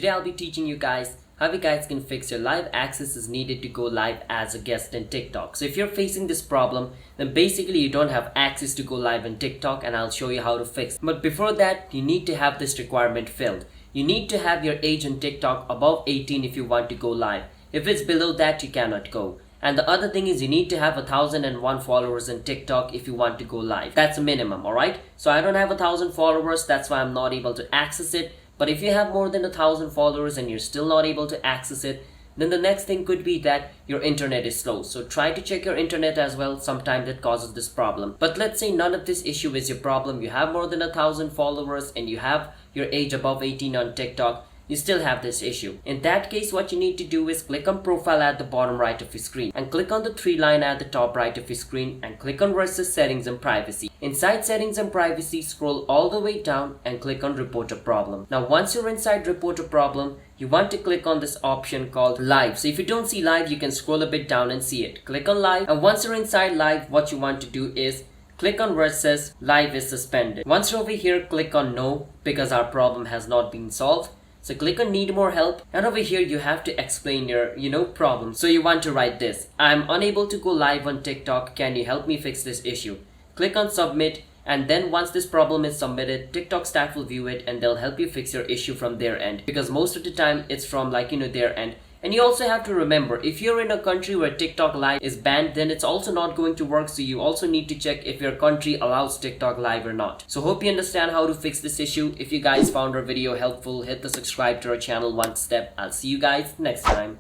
Today I'll be teaching you guys how you guys can fix your live access is needed to go live as a guest in TikTok. So if you're facing this problem, then basically you don't have access to go live in TikTok, and I'll show you how to fix it. But before that, you need to have this requirement filled. You need to have your age in TikTok above 18 if you want to go live. If it's below that, you cannot go. And the other thing is you need to have 1,001 followers in TikTok if you want to go live. That's a minimum, alright? So I don't have 1,000 followers, that's why I'm not able to access it. But if you have more than 1,000 followers and you're still not able to access it, then the next thing could be that your internet is slow. So try to check your internet as well. Sometimes that causes this problem. But let's say none of this issue is your problem. You have more than 1,000 followers and you have your age above 18 on TikTok. You still have this issue. In that case, what you need to do is click on profile at the bottom right of your screen and click on the three line at the top right of your screen and click on versus settings and privacy. Inside settings and privacy, scroll all the way down and click on report a problem. Now once you're inside report a problem, you want to click on this option called live. So if you don't see live, you can scroll a bit down and see it. Click on live, and once you're inside live, what you want to do is click on where it says live is suspended. Once you're over here, click on no, because our problem has not been solved. So click on need more help, and over here you have to explain your problem. So you want to write this: I'm unable to go live on TikTok, can you help me fix this issue? Click on submit, and then once this problem is submitted, TikTok staff will view it and they'll help you fix your issue from their end, because most of the time it's from their end. And you also have to remember, if you're in a country where TikTok live is banned, then it's also not going to work. So you also need to check if your country allows TikTok live or not. So hope you understand how to fix this issue. If you guys found our video helpful, hit the subscribe to our channel one step. I'll see you guys next time.